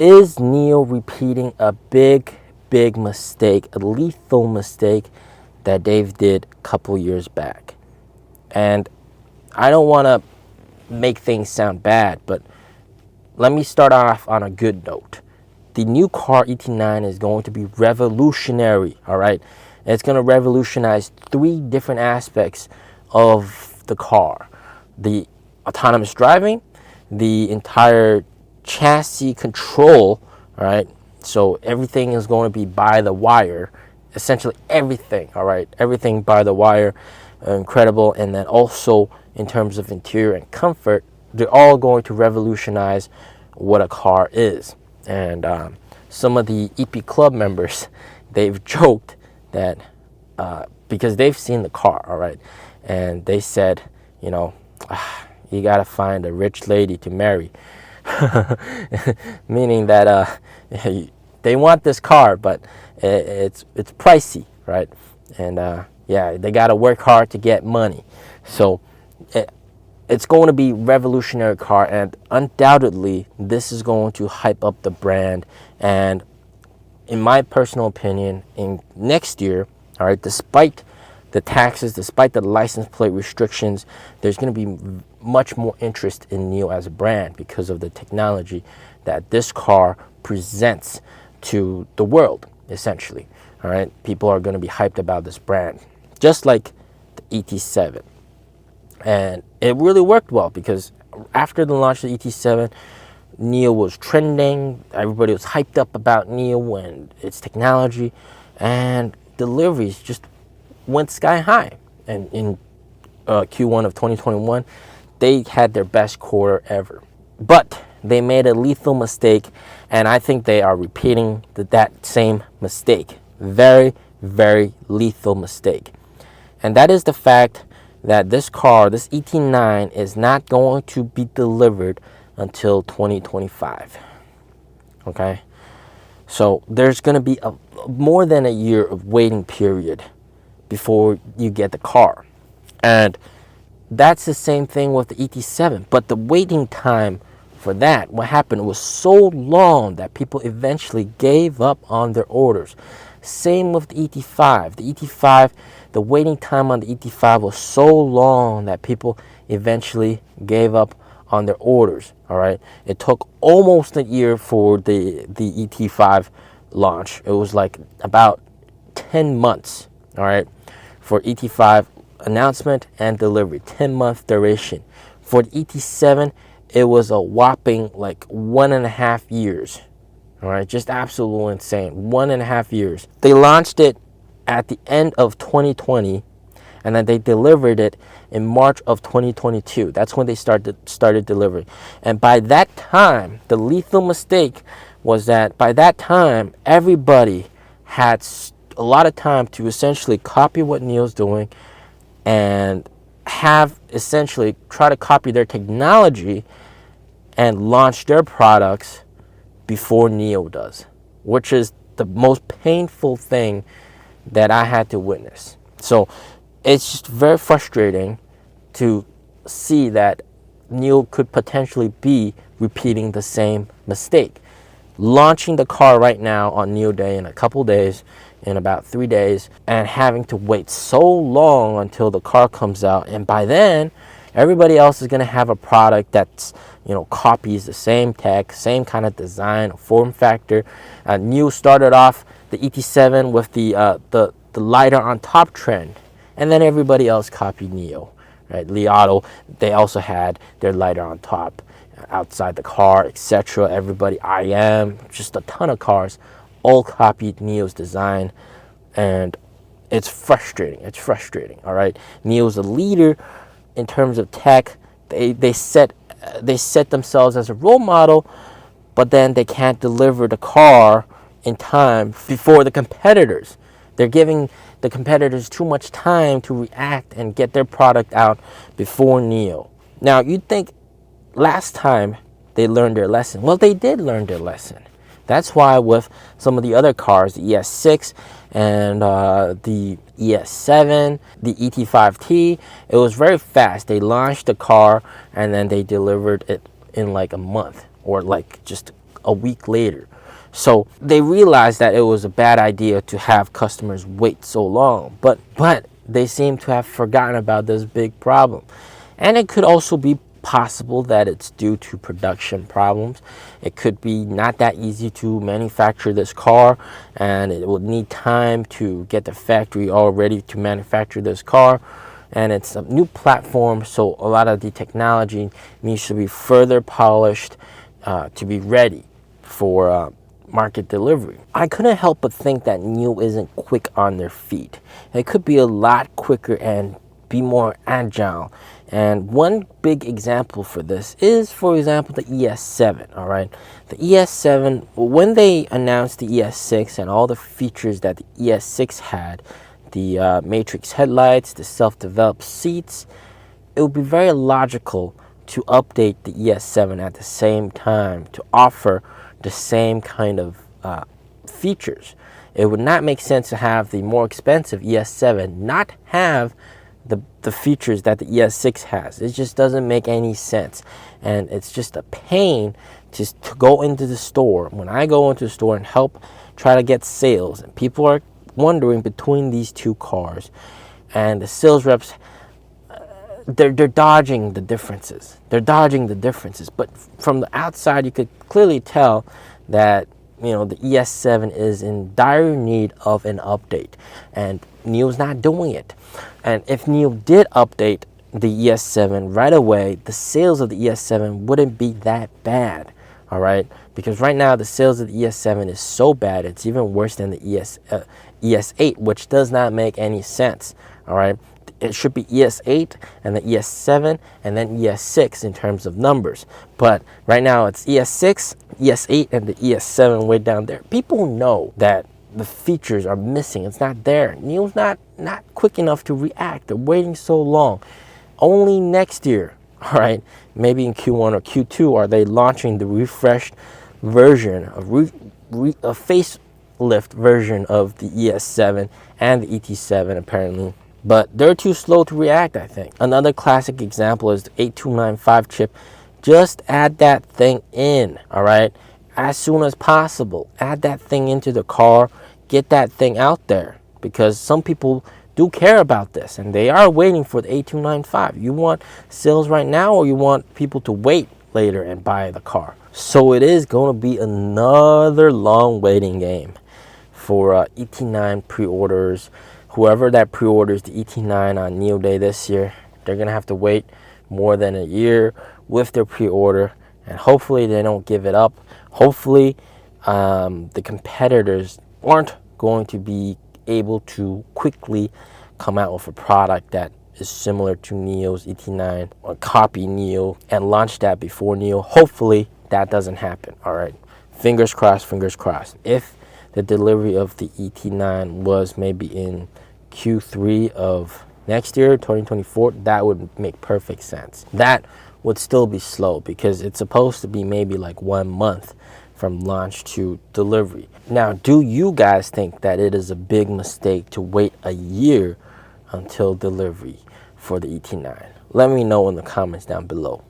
is NIO repeating a big mistake, a lethal mistake that Dave did a couple years back? And I don't want to make things sound bad, but let me start off on a good note. The new car ET9 is going to be revolutionary, all right? It's going to revolutionize 3 different aspects of the car: the autonomous driving, the entire chassis control, all right? So everything is going to be by the wire, essentially everything, all right? Everything by the wire, incredible. And then also in terms of interior and comfort, they're all going to revolutionize what a car is. And some of the EP Club members, they've joked that because they've seen the car, all right, and they said, you know, you got to find a rich lady to marry. Meaning that they want this car, but it's pricey, right? And yeah, they got to work hard to get money. So it's going to be revolutionary car, and undoubtedly this is going to hype up the brand. And in my personal opinion, in next year, all right, despite the taxes, despite the license plate restrictions, there's going to be much more interest in NIO as a brand because of the technology that this car presents to the world, essentially. All right, people are going to be hyped about this brand, just like the ET7. And it really worked well because after the launch of the ET7, NIO was trending. Everybody was hyped up about NIO and its technology, and deliveries just went sky high. And in Q1 of 2021, they had their best quarter ever. But they made a lethal mistake, and I think they are repeating that same mistake. Very, very lethal mistake. And that is the fact that this car, this ET9, is not going to be delivered until 2025. Okay? So there's going to be more than a year of waiting period before you get the car. And that's the same thing with the ET7. But the waiting time for that, what happened, was so long that people eventually gave up on their orders. Same with the ET5. The ET5, the waiting time on the ET5 was so long that people eventually gave up on their orders. All right, it took almost a year for the ET5 launch. It was like about 10 months. All right, for ET5 announcement and delivery, 10-month duration. For the ET7, it was a whopping like 1.5 years. All right, just absolutely insane. 1.5 years. They launched it at the end of 2020, and then they delivered it in March of 2022. That's when they started delivering. And by that time, the lethal mistake was that by that time, everybody had a lot of time to essentially copy what NIO's doing and have essentially try to copy their technology and launch their products before NIO does, which is the most painful thing that I had to witness. So it's just very frustrating to see that NIO could potentially be repeating the same mistake. Launching the car right now on NIO Day in a couple days, in about 3 days, and having to wait so long until the car comes out. And by then, everybody else is going to have a product that's, you know, copies the same tech, same kind of design, form factor. NIO started off the ET7 with the lighter on top trend, and then everybody else copied NIO. Right, Li Auto, they also had their lighter on top, outside the car, etc. Everybody, IM, just a ton of cars, all copied NIO's design, and it's frustrating. It's frustrating. All right, NIO's a leader in terms of tech. They set themselves as a role model, but then they can't deliver the car in time before the competitors. They're giving the competitors too much time to react and get their product out before NIO. Now, you'd think last time they learned their lesson. Well, they did learn their lesson. That's why with some of the other cars, the ES6 and the ES7, the ET5T, it was very fast. They launched the car and then they delivered it in like a month, or like just a week later. So they realized that it was a bad idea to have customers wait so long, but they seem to have forgotten about this big problem. And it could also be possible that it's due to production problems. It could be not that easy to manufacture this car, and it will need time to get the factory all ready to manufacture this car. And it's a new platform, so a lot of the technology needs to be further polished to be ready for market delivery. I couldn't help but think that NIO isn't quick on their feet. It could be a lot quicker and be more agile. And one big example for this is, for example, the ES7. All right, the ES7, when they announced the ES6 and all the features that the ES6 had, the matrix headlights, the self-developed seats, it would be very logical to update the ES7 at the same time to offer the same kind of features. It would not make sense to have the more expensive ES7 not have the features that the ES6 has. It just doesn't make any sense, and it's just a pain to go into the store. When I go into the store and help try to get sales, and people are wondering between these two cars, and the sales reps, they're dodging the differences. But from the outside, you could clearly tell that the ES7 is in dire need of an update, and NIO's not doing it. And if NIO did update the ES7 right away, the sales of the ES7 wouldn't be that bad. All right, because right now the sales of the ES7 is so bad, it's even worse than the ES8, which does not make any sense. All right, it should be ES8 and the ES7 and then ES6 in terms of numbers. But right now it's ES6, ES8, and the ES7 way down there. People know that the features are missing. It's not there. NIO's not quick enough to react. They're waiting so long. Only next year, all right, maybe in Q1 or Q2, are they launching the refreshed version, a facelift version of the ES7 and the ET7 apparently. But they're too slow to react, I think. Another classic example is the 8295 chip. Just add that thing in, all right, as soon as possible. Add that thing into the car. Get that thing out there, because some people do care about this, and they are waiting for the 8295. You want sales right now, or you want people to wait later and buy the car? So it is going to be another long waiting game for ET9 pre-orders. Whoever that pre-orders the ET9 on NIO Day this year, they're going to have to wait more than a year with their pre-order, and hopefully they don't give it up. Hopefully the competitors aren't going to be able to quickly come out with a product that is similar to NIO's ET9 or copy NIO and launch that before NIO. Hopefully that doesn't happen. All right, fingers crossed, fingers crossed. If the delivery of the ET9 was maybe in Q3 of next year, 2024, that would make perfect sense. That would still be slow because it's supposed to be maybe like 1 month from launch to delivery. Now, do you guys think that it is a big mistake to wait a year until delivery for the ET9? Let me know in the comments down below.